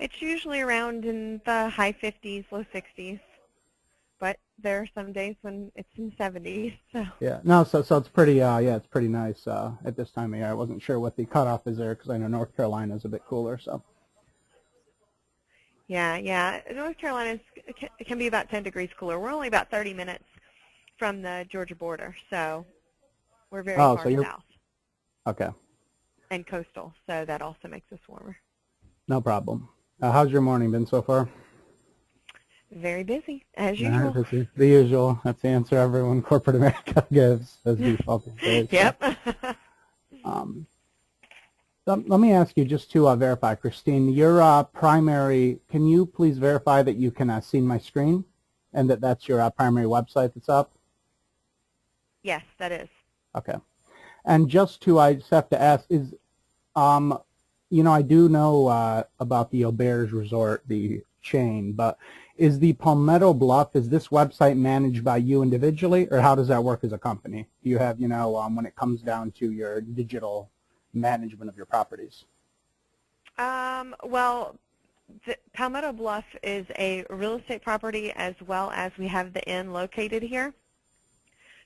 It's usually around in the high 50s, low 60s, but there are some days when it's in 70s. So Yeah, no, so it's pretty, yeah, it's pretty nice at this time of year. I wasn't sure what the cutoff is there because I know North Carolina is a bit cooler. So yeah. North Carolina it can be about 10 degrees cooler. We're only about 30 minutes from the Georgia border, so we're very oh, far so you're south okay. and coastal, so that also makes us warmer. No problem. How's your morning been so far? Very busy, as All right, usual. busy. The usual. That's the answer everyone corporate America gives as default these days. Yep. So, let me ask you just to verify, Christine, your primary, can you please verify that you can see my screen and that that's your primary website that's up? Yes, that is. Okay. And I just have to ask, is, I do know about the Auberge Resort, the chain, but is the Palmetto Bluff, is this website managed by you individually, or how does that work as a company? Do you have, when it comes down to your digital management of your properties? Well, the Palmetto Bluff is a real estate property as well as we have the inn located here.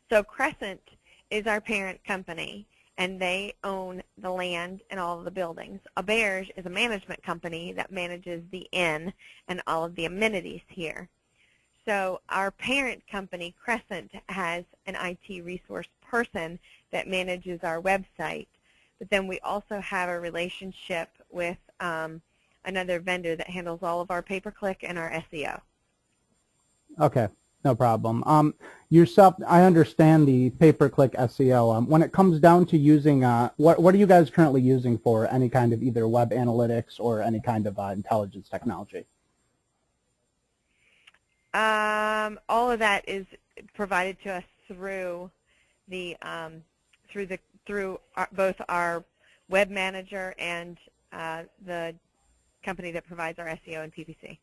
So Crescent is our parent company, and they own the land and all of the buildings. Auberge is a management company that manages the inn and all of the amenities here. So our parent company, Crescent, has an IT resource person that manages our website, but then we also have a relationship with another vendor that handles all of our pay-per-click and our SEO. Okay. No problem. Yourself, I understand the pay-per-click SEO. When it comes down to using, what are you guys currently using for any kind of either web analytics or any kind of intelligence technology? All of that is provided to us through both our web manager and the company that provides our SEO and PPC.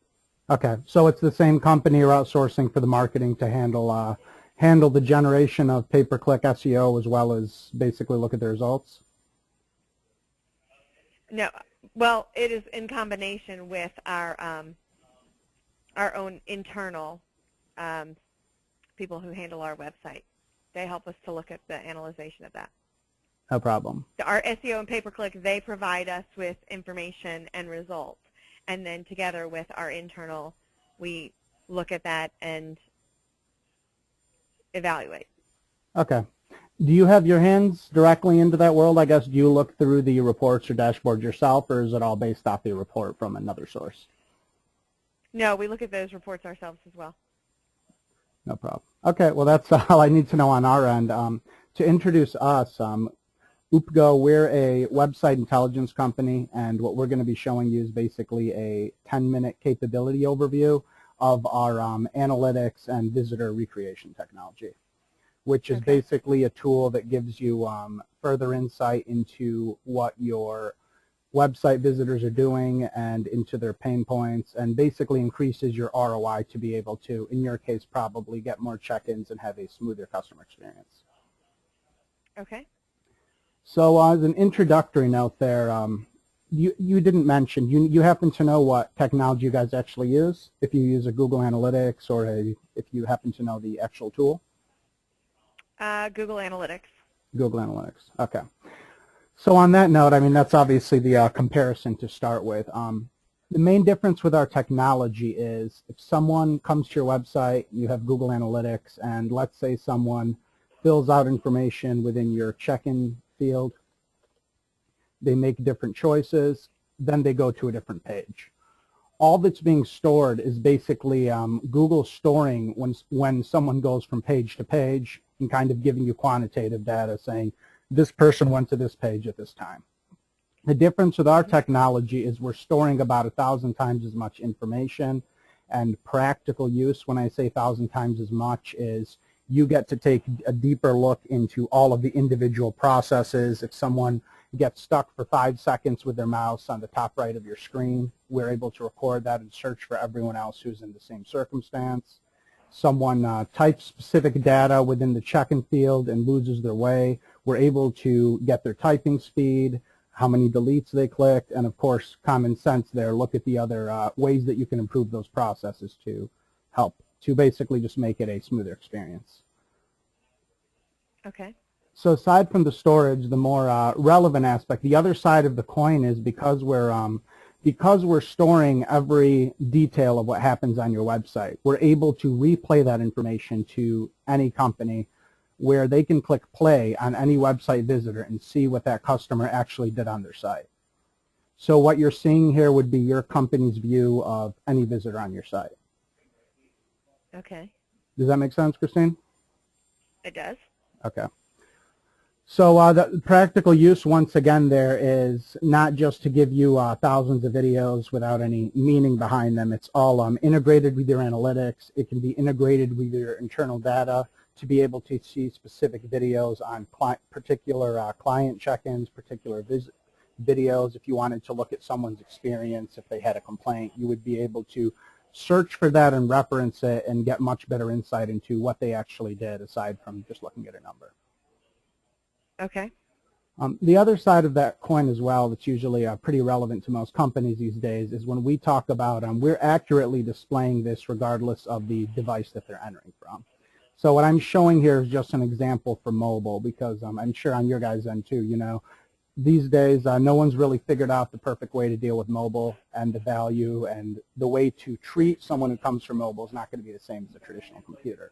Okay, so it's the same company you're outsourcing for the marketing to handle the generation of pay-per-click SEO as well as basically look at the results? No, well, it is in combination with our own internal people who handle our website. They help us to look at the analyzation of that. No problem. Our SEO and pay-per-click, they provide us with information and results. And then together with our internal, we look at that and evaluate. Okay. Do you have your hands directly into that world? I guess, do you look through the reports or dashboard yourself, or is it all based off the report from another source? No, we look at those reports ourselves as well. No problem. Okay, well, that's all I need to know on our end. To introduce us, Oopgo, we're a website intelligence company, and what we're going to be showing you is basically a 10-minute capability overview of our analytics and visitor recreation technology, which is basically a tool that gives you further insight into what your website visitors are doing and into their pain points, and basically increases your ROI to be able to, in your case, probably get more check-ins and have a smoother customer experience. Okay. So as an introductory note there, you didn't mention, you happen to know what technology you guys actually use, if you use a Google Analytics or if you happen to know the actual tool? Google Analytics. Google Analytics, okay. So on that note, I mean, that's obviously the comparison to start with. The main difference with our technology is if someone comes to your website, you have Google Analytics, and let's say someone fills out information within your check-in field, they make different choices, then they go to a different page. All that's being stored is basically Google storing when someone goes from page to page and kind of giving you quantitative data saying this person went to this page at this time. The difference with our technology is we're storing about 1,000 times as much information, and practical use, when I say 1,000 times as much, is you get to take a deeper look into all of the individual processes. If someone gets stuck for 5 seconds with their mouse on the top right of your screen, we're able to record that and search for everyone else who's in the same circumstance. Someone types specific data within the check-in field and loses their way, we're able to get their typing speed, how many deletes they clicked, and of course, common sense there, look at the other ways that you can improve those processes to help, to basically just make it a smoother experience. Okay. So aside from the storage, the more relevant aspect, the other side of the coin is because we're storing every detail of what happens on your website, we're able to replay that information to any company where they can click play on any website visitor and see what that customer actually did on their site. So what you're seeing here would be your company's view of any visitor on your site. Okay. Does that make sense, Christine? It does. Okay. So the practical use, once again, there is not just to give you thousands of videos without any meaning behind them. It's all integrated with your analytics. It can be integrated with your internal data to be able to see specific videos on particular client check-ins, particular videos. If you wanted to look at someone's experience, if they had a complaint, you would be able to search for that and reference it and get much better insight into what they actually did aside from just looking at a number. Okay. The other side of that coin as well that's usually pretty relevant to most companies these days is when we talk about we're accurately displaying this regardless of the device that they're entering from. So what I'm showing here is just an example for mobile because I'm sure on your guys' end too, you know, these days no one's really figured out the perfect way to deal with mobile, and the value and the way to treat someone who comes from mobile is not going to be the same as a traditional computer.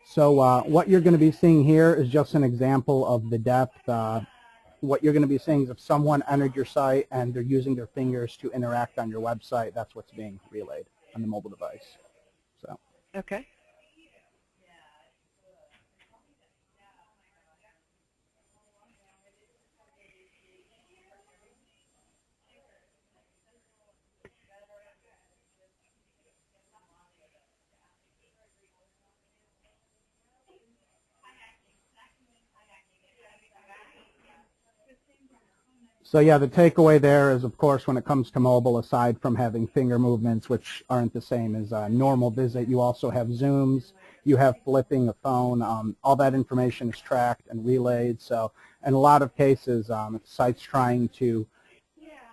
So what you're going to be seeing here is just an example of the depth. What you're going to be seeing is if someone entered your site and they're using their fingers to interact on your website, that's what's being relayed on the mobile device. So. Okay. So yeah, the takeaway there is, of course, when it comes to mobile, aside from having finger movements, which aren't the same as a normal visit, you also have zooms, you have flipping a phone. All that information is tracked and relayed. So in a lot of cases, if the site's trying to,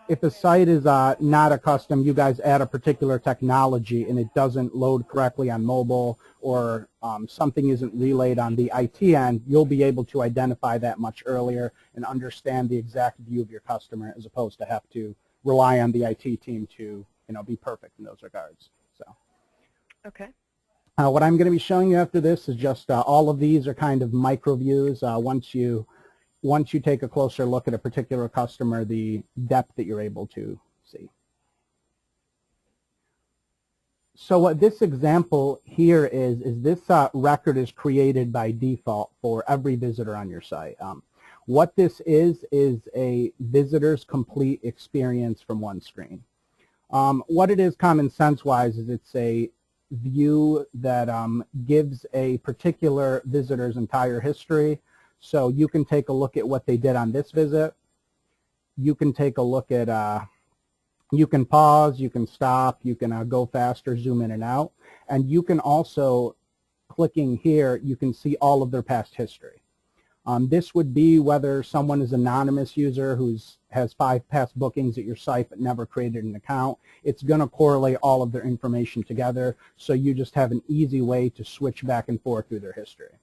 if the site is not accustomed, you guys add a particular technology and it doesn't load correctly on mobile, or something isn't relayed on the IT end, you'll be able to identify that much earlier and understand the exact view of your customer, as opposed to have to rely on the IT team to, you know, be perfect in those regards. So. Okay. What I'm going to be showing you after this is just all of these are kind of micro views. Once you take a closer look at a particular customer, the depth that you're able to see. So what this example here is this record is created by default for every visitor on your site. What this is a visitor's complete experience from one screen. What it is common sense-wise is it's a view that gives a particular visitor's entire history. So you can take a look at what they did on this visit. You can take a look at, you can pause, you can stop, you can go faster, zoom in and out. And you can also, clicking here, you can see all of their past history. This would be whether someone is an anonymous user who has 5 past bookings at your site but never created an account. It's going to correlate all of their information together, so you just have an easy way to switch back and forth through their history.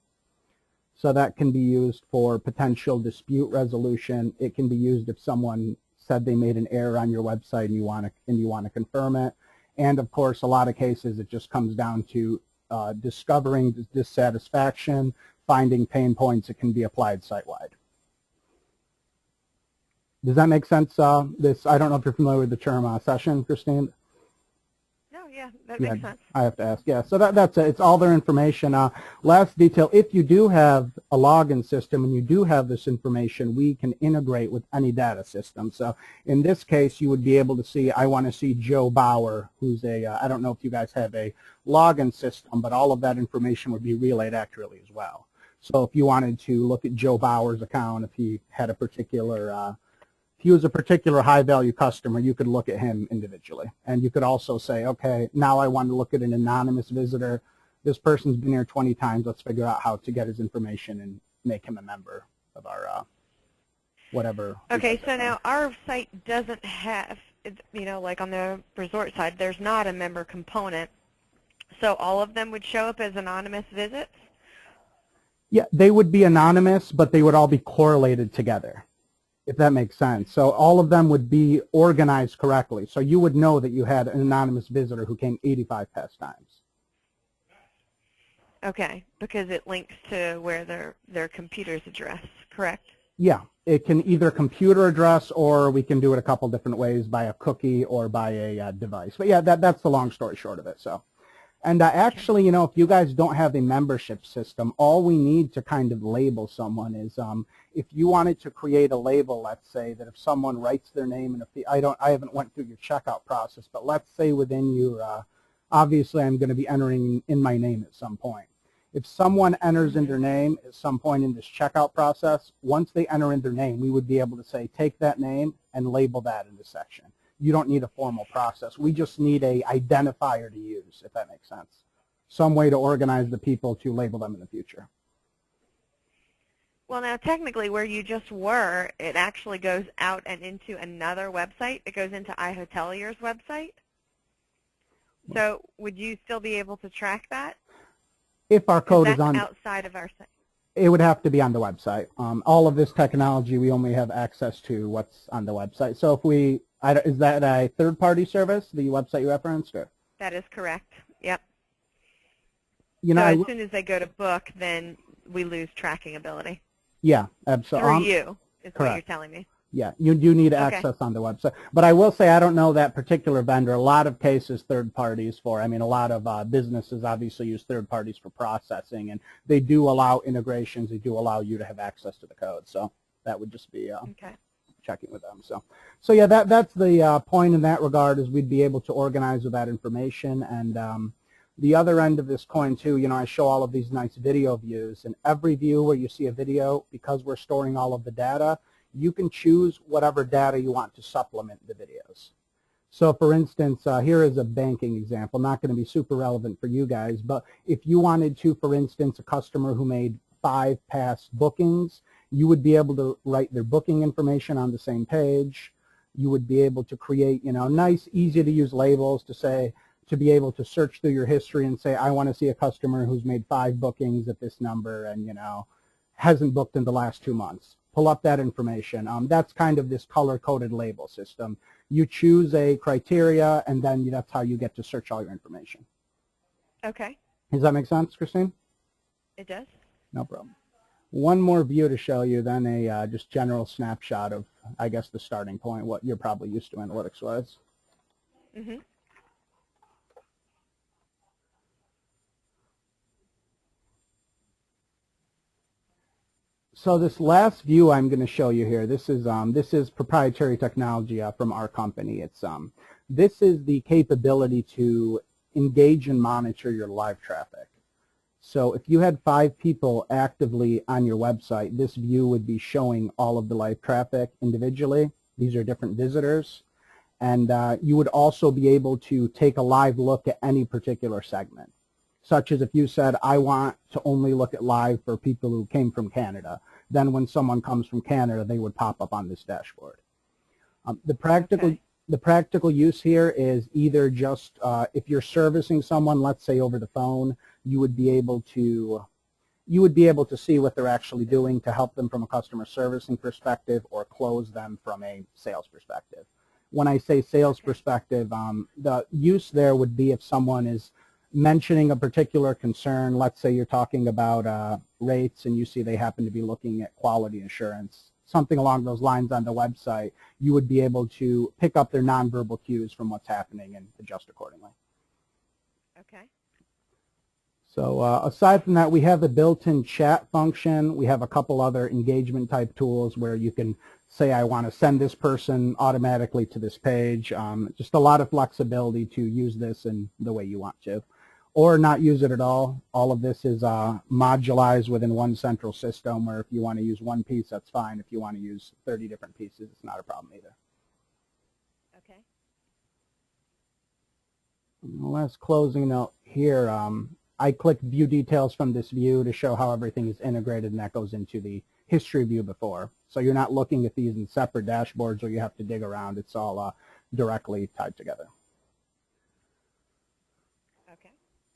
So that can be used for potential dispute resolution. It can be used if someone said they made an error on your website and you want to confirm it. And of course, a lot of cases it just comes down to discovering dissatisfaction, finding pain points that can be applied site-wide. Does that make sense? I don't know if you're familiar with the term session, Christine. No, yeah, that makes sense. I have to ask. Yeah, so that's it. It's all their information. Last detail, if you do have a login system and you do have this information, we can integrate with any data system. So in this case, you would be able to see, I want to see Joe Bauer, who's I don't know if you guys have a login system, but all of that information would be relayed accurately as well. So if you wanted to look at Joe Bauer's account, if he had a particular if he was a particular high-value customer, you could look at him individually. And you could also say, okay, now I want to look at an anonymous visitor. This person's been here 20 times. Let's figure out how to get his information and make him a member of our whatever. Okay, so now our site doesn't have, like on the resort side, there's not a member component. So all of them would show up as anonymous visits? Yeah, they would be anonymous, but they would all be correlated together, if that makes sense. So all of them would be organized correctly. So you would know that you had an anonymous visitor who came 85 past times. Okay, because it links to where their computer's address, correct? Yeah, it can either computer address, or we can do it a couple different ways, by a cookie or by a device. But yeah, that's the long story short of it. So, and actually, if you guys don't have a membership system, all we need to kind of label someone is, if you wanted to create a label, let's say that if someone writes their name in I haven't went through your checkout process, but let's say within your, obviously I'm going to be entering in my name at some point. If someone enters in their name at some point in this checkout process, once they enter in their name, we would be able to say, take that name and label that in this section. You don't need a formal process. We just need a identifier to use, if that makes sense. Some way to organize the people to label them in the future. Well, now technically where you just were, it actually goes out and into another website. It goes into iHotelier's website. So would you still be able to track that? If our code is on outside of our site. It would have to be on the website. All of this technology, we only have access to what's on the website. So if is that a third-party service, the website you referenced? Or? That is correct. Yep. So as soon as they go to book, then we lose tracking ability. Yeah, absolutely. Through you is correct. What you're telling me. Yeah, you do need access on the website. But I will say I don't know that particular vendor. A lot of cases third parties a lot of businesses obviously use third parties for processing, and they do allow integrations. They do allow you to have access to the code. So that would just be checking with them. So yeah, that's the point in that regard, is we'd be able to organize with that information. And the other end of this coin too, I show all of these nice video views, and every view where you see a video, because we're storing all of the data, you can choose whatever data you want to supplement the videos. So for instance, here is a banking example, not going to be super relevant for you guys, but if you wanted to, for instance, a customer who made 5 past bookings, you would be able to write their booking information on the same page. You would be able to create, nice, easy to use labels to be able to search through your history and say, I want to see a customer who's made 5 bookings at this number and, hasn't booked in the last 2 months. Pull up that information. That's kind of this color-coded label system. You choose a criteria, and then that's how you get to search all your information. Okay. Does that make sense, Christine? It does. No problem. One more view to show you, then a just general snapshot of, I guess, the starting point, what you're probably used to analytics-wise. Mm-hmm. So this last view I'm going to show you here, this is proprietary technology from our company. This is the capability to engage and monitor your live traffic. So if you had 5 people actively on your website, this view would be showing all of the live traffic individually. These are different visitors. And you would also be able to take a live look at any particular segment, such as if you said, I want to only look at live for people who came from Canada. Then when someone comes from Canada, they would pop up on this dashboard. The practical use here is either just if you're servicing someone, let's say over the phone, you would be able to see what they're actually doing to help them from a customer servicing perspective or close them from a sales perspective. When I say sales perspective, the use there would be if someone is mentioning a particular concern. Let's say you're talking about rates and you see they happen to be looking at quality assurance, something along those lines on the website. You would be able to pick up their nonverbal cues from what's happening and adjust accordingly. Okay. So aside from that, we have the built-in chat function. We have a couple other engagement type tools where you can say, I want to send this person automatically to this page. Just a lot of flexibility to use this in the way you want to, or not use it at all. All of this is modularized within one central system, where if you want to use one piece, that's fine. If you want to use 30 different pieces, it's not a problem either. Okay. And the last closing note here, I clicked view details from this view to show how everything is integrated, and that goes into the history view before. So you're not looking at these in separate dashboards where you have to dig around. It's all directly tied together. Okay.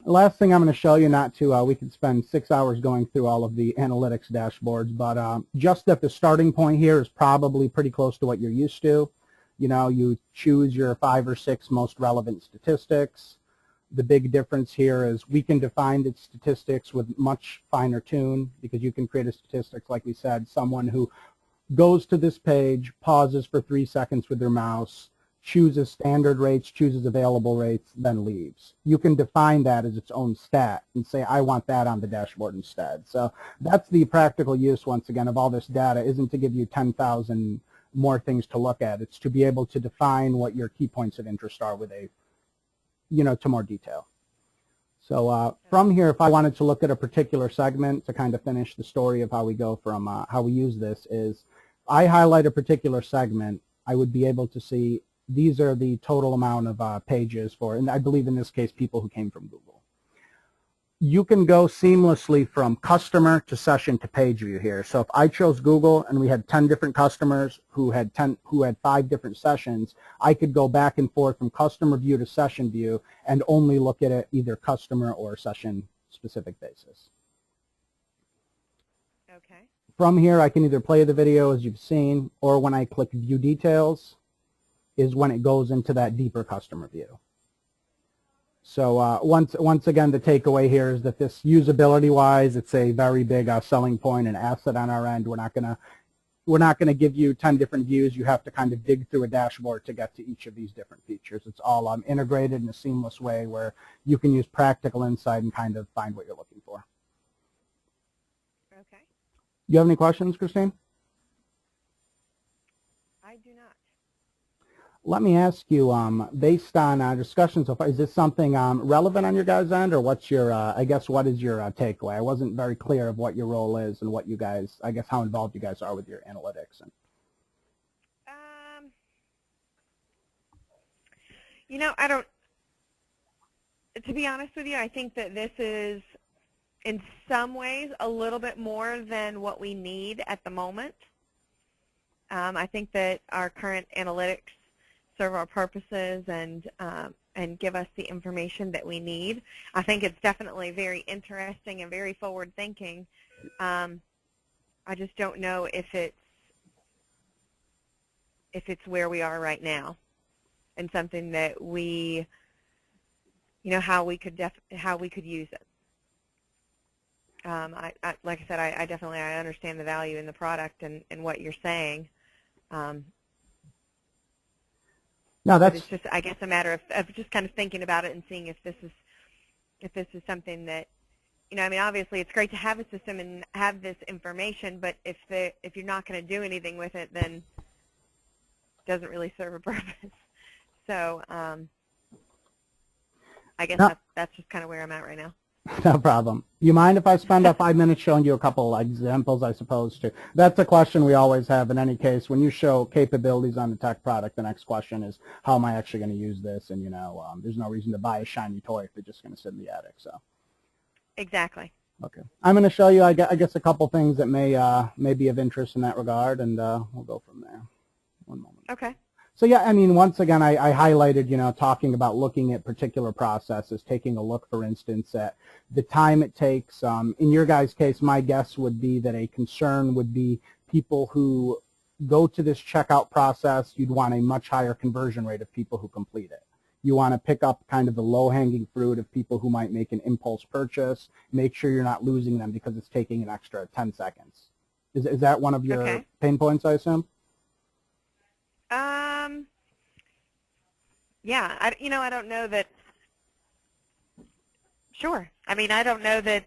The last thing I'm going to show you, not to, we could spend 6 hours going through all of the analytics dashboards, but just that the starting point here is probably pretty close to what you're used to. You know, you choose your 5 or 6 most relevant statistics. The big difference here is we can define the statistics with much finer tune, because you can create a statistics, like we said, someone who goes to this page, pauses for 3 seconds with their mouse, chooses standard rates, chooses available rates, then leaves. You can define that as its own stat and say, I want that on the dashboard instead. So that's the practical use, once again, of all this data. Isn't to give you 10,000 more things to look at. It's to be able to define what your key points of interest are with a, you know, to more detail. So from here, if I wanted to look at a particular segment to kind of finish the story of how we go from how we use this, is I highlight a particular segment, I would be able to see these are the total amount of pages for, and I believe in this case, people who came from Google. You can go seamlessly from customer to session to page view here. So if I chose Google and we had 10 different customers who had 5 different sessions, I could go back and forth from customer view to session view and only look at it either customer or session specific basis. Okay. From here, I can either play the video as you've seen, or when I click view details is when it goes into that deeper customer view. So once again, the takeaway here is that this usability-wise, it's a very big selling point and asset on our end. We're not gonna give you 10 different views. You have to kind of dig through a dashboard to get to each of these different features. It's all integrated in a seamless way where you can use practical insight and kind of find what you're looking for. Okay. You have any questions, Christine? I do not. Let me ask you, based on discussion so far, is this something relevant on your guys' end, or what's your, I guess, what is your takeaway? I wasn't very clear of what your role is and what you guys, I guess, how involved you guys are with your analytics. You know, to be honest with you, I think that this is, in some ways, a little bit more than what we need at the moment. I think that our current analytics serve our purposes and give us the information that we need. I think it's definitely very interesting and very forward-thinking. I just don't know if it's where we are right now, and something that we, you know, how we could use it. Like I said, I definitely understand the value in the product and what you're saying. No, but that's it's just, I guess, a matter of just kind of thinking about it and seeing if this is something that, you know, I mean, obviously it's great to have a system and have this information, but if you're not going to do anything with it, then it doesn't really serve a purpose. So I guess that's just kind of where I'm at right now. no problem. You mind if I spend 5 minutes showing you a couple examples, I suppose, too? That's a question we always have in any case. When you show capabilities on the tech product, the next question is, how am I actually going to use this? And, you know, there's no reason to buy a shiny toy if they're just going to sit in the attic. So. Exactly. Okay. I'm going to show you, I guess, a couple things that may be of interest in that regard, and we'll go from there. One moment. Okay. So yeah, I mean, once again, I highlighted, you know, talking about looking at particular processes, taking a look, for instance, at the time it takes. In your guys' case, my guess would be that a concern would be people who go to this checkout process. You'd want a much higher conversion rate of people who complete it. You want to pick up kind of the low-hanging fruit of people who might make an impulse purchase. Make sure you're not losing them because it's taking an extra 10 seconds. Is that one of your pain points, I assume? Yeah, I don't know that. Sure. I mean, I don't know that,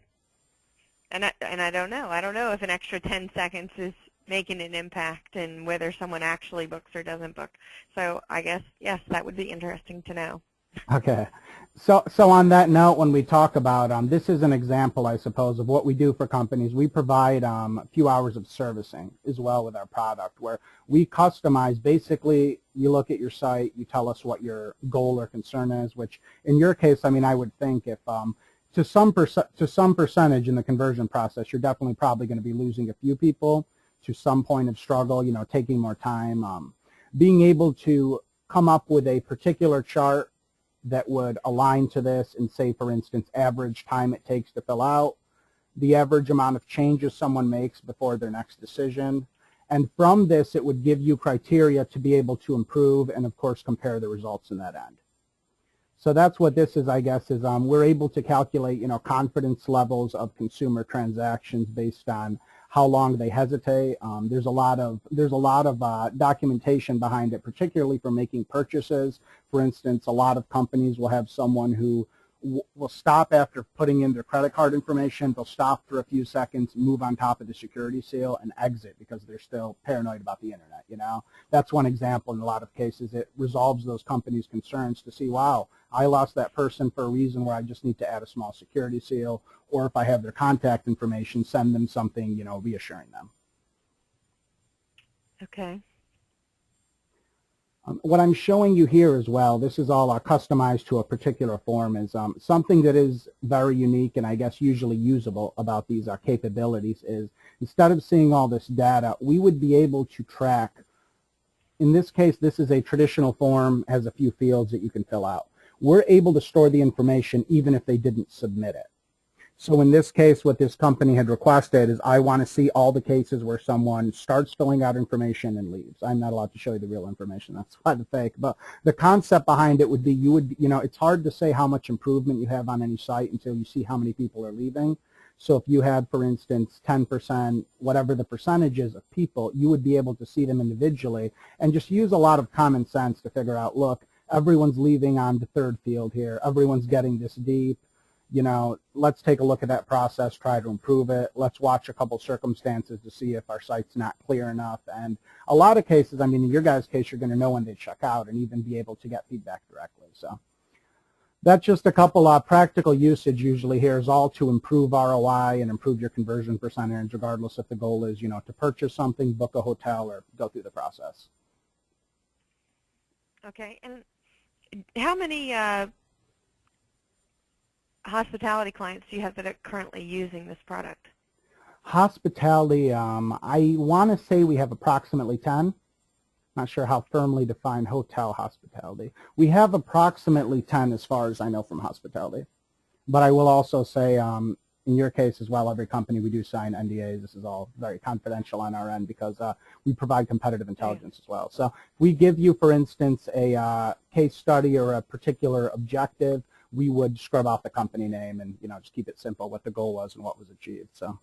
and I don't know. I don't know if an extra 10 seconds is making an impact and whether someone actually books or doesn't book. So I guess, yes, that would be interesting to know. Okay. So on that note, when we talk about, this is an example, I suppose, of what we do for companies. We provide a few hours of servicing as well with our product, where we customize. Basically, you look at your site, you tell us what your goal or concern is, which in your case, I mean, I would think if to some percentage in the conversion process, you're definitely probably going to be losing a few people. to some point of struggle, taking more time, being able to come up with a particular chart that would align to this and say, for instance, average time it takes to fill out, the average amount of changes someone makes before their next decision. And from this, it would give you criteria to be able to improve and, of course, compare the results in that end. So that's what this is, I guess, is we're able to calculate, confidence levels of consumer transactions based on how long they hesitate. There's a lot of documentation behind it, particularly for making purchases. For instance, a lot of companies will have someone who will stop after putting in their credit card information. They'll stop for a few seconds, move on top of the security seal, and exit because they're still paranoid about the internet. That's one example. In a lot of cases, it resolves those companies' concerns to see, wow, I lost that person for a reason where I just need to add a small security seal, or if I have their contact information, send them something, reassuring them. Okay. What I'm showing you here as well, this is all customized to a particular form, is something that is very unique and I guess usually usable about these capabilities is instead of seeing all this data, we would be able to track. In this case, this is a traditional form, has a few fields that you can fill out. We're able to store the information even if they didn't submit it. So in this case, what this company had requested is I want to see all the cases where someone starts filling out information and leaves. I'm not allowed to show you the real information. That's why the fake. But the concept behind it would be it's hard to say how much improvement you have on any site until you see how many people are leaving. So if you had, for instance, 10%, whatever the percentage is of people, you would be able to see them individually and just use a lot of common sense to figure out, look, everyone's leaving on the third field here. Everyone's getting this deep. Let's take a look at that process, try to improve it. Let's watch a couple circumstances to see if our site's not clear enough. And a lot of cases, in your guys' case, you're going to know when they check out and even be able to get feedback directly. So that's just a couple practical usage usually here is all to improve ROI and improve your conversion percentage, regardless if the goal is, to purchase something, book a hotel, or go through the process. Okay. And how many hospitality clients do you have that are currently using this product? Hospitality, I want to say we have approximately 10. Not sure how firmly defined hotel hospitality. We have approximately 10 as far as I know from hospitality. But I will also say, in your case as well, every company we do sign NDAs. This is all very confidential on our end because we provide competitive intelligence as well. So we give you, for instance, a case study or a particular objective, we would scrub out the company name and just keep it simple, what the goal was and what was achieved. So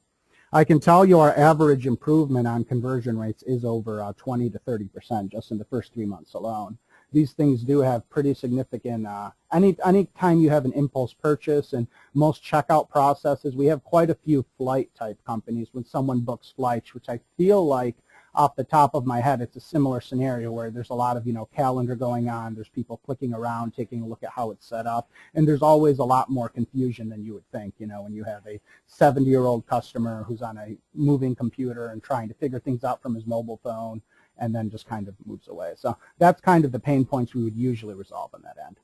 I can tell you our average improvement on conversion rates is over 20 to 30% just in the first 3 months alone. These things do have pretty significant, any time you have an impulse purchase and most checkout processes, we have quite a few flight type companies when someone books flights, which I feel like off the top of my head, it's a similar scenario where there's a lot of, calendar going on. There's people clicking around, taking a look at how it's set up. And there's always a lot more confusion than you would think, when you have a 70-year-old customer who's on a moving computer and trying to figure things out from his mobile phone and then just kind of moves away. So that's kind of the pain points we would usually resolve on that end.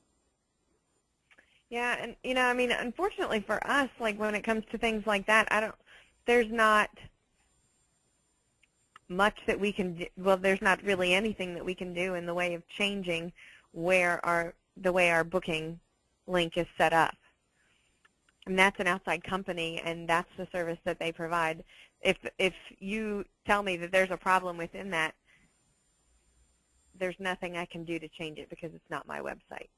Yeah, and, unfortunately for us, like when it comes to things like that, there's not much that we can do. Well, there's not really anything that we can do in the way of changing the way our booking link is set up. And that's an outside company, and that's the service that they provide. If you tell me that there's a problem within that, there's nothing I can do to change it because it's not my website.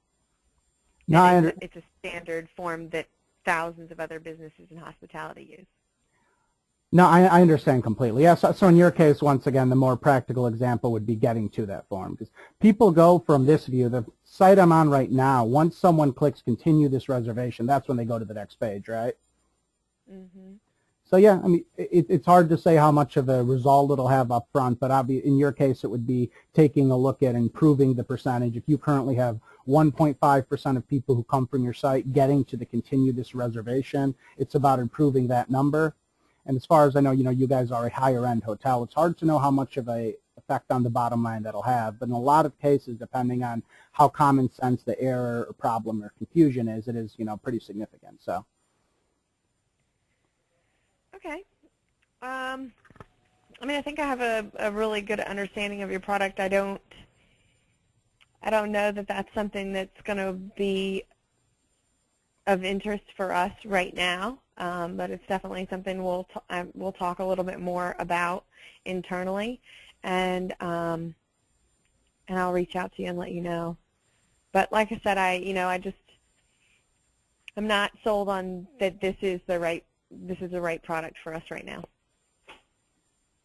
No, it's a standard form that thousands of other businesses in hospitality use. No, I understand completely. Yeah, so in your case, once again, the more practical example would be getting to that form. Because people go from this view, the site I'm on right now, once someone clicks continue this reservation, that's when they go to the next page, right? Mm-hmm. So yeah, it's hard to say how much of a result it'll have up front, but in your case, it would be taking a look at improving the percentage. If you currently have 1.5% of people who come from your site getting to the continue this reservation, it's about improving that number. And as far as I know, you guys are a higher-end hotel. It's hard to know how much of a effect on the bottom line that'll have. But in a lot of cases, depending on how common sense the error or problem or confusion is, it is, pretty significant. So. Okay. I mean, I think I have a really good understanding of your product. I don't know that that's something that's going to be of interest for us right now, but it's definitely something we'll talk a little bit more about internally, and I'll reach out to you and let you know. But like I said, I'm not sold on that this is the right product for us right now.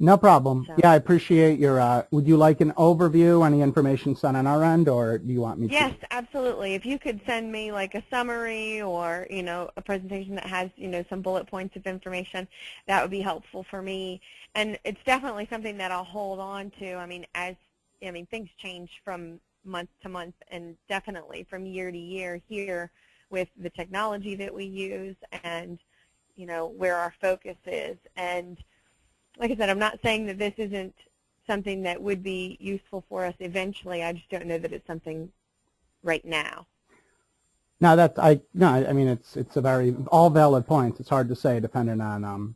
No problem. So. Yeah, I appreciate your, would you like an overview, any information sent on our end, or do you want me to? Yes, absolutely. If you could send me like a summary or, a presentation that has, some bullet points of information, that would be helpful for me. And it's definitely something that I'll hold on to. I mean, things change from month to month and definitely from year to year here with the technology that we use and, where our focus is. And like I said, I'm not saying that this isn't something that would be useful for us eventually. I just don't know that it's something right now. No, I mean, it's a very, all valid points. It's hard to say depending on,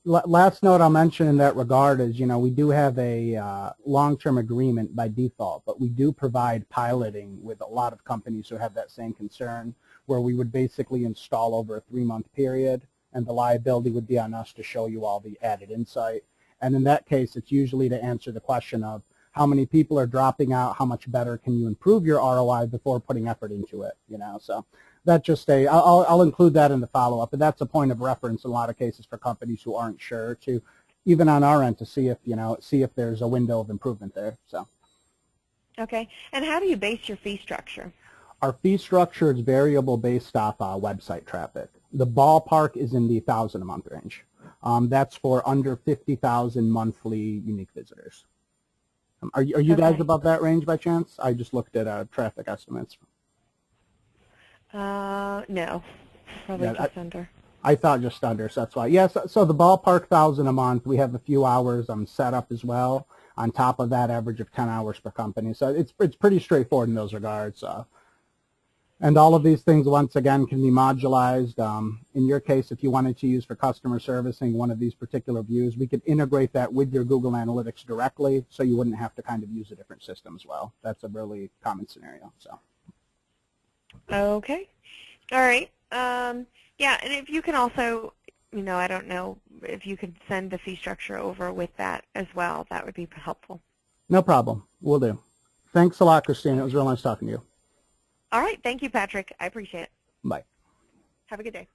last note I'll mention in that regard is, we do have a long-term agreement by default, but we do provide piloting with a lot of companies who have that same concern, where we would basically install over a 3-month period, and the liability would be on us to show you all the added insight. And in that case, it's usually to answer the question of how many people are dropping out, how much better can you improve your ROI before putting effort into it, So that's just I'll include that in the follow-up, but that's a point of reference in a lot of cases for companies who aren't sure to, even on our end, to see if there's a window of improvement there, so. Okay. And how do you base your fee structure? Our fee structure is variable based off website traffic. The ballpark is in the 1,000 a month range. That's for under 50,000 monthly unique visitors. Are you guys above that range by chance? I just looked at traffic estimates. No, probably just under. I thought just under, so that's why. Yes, so the ballpark 1,000 a month. We have a few hours set up as well. On top of that, average of 10 hours per company. So it's pretty straightforward in those regards. And all of these things, once again, can be modularized. In your case, if you wanted to use for customer servicing one of these particular views, we could integrate that with your Google Analytics directly, so you wouldn't have to kind of use a different system as well. That's a really common scenario. So. Okay. All right. Yeah, and if you can also, I don't know, if you could send the fee structure over with that as well, that would be helpful. No problem. Will do. Thanks a lot, Christine. It was real nice talking to you. All right. Thank you, Patrick. I appreciate it. Bye. Have a good day.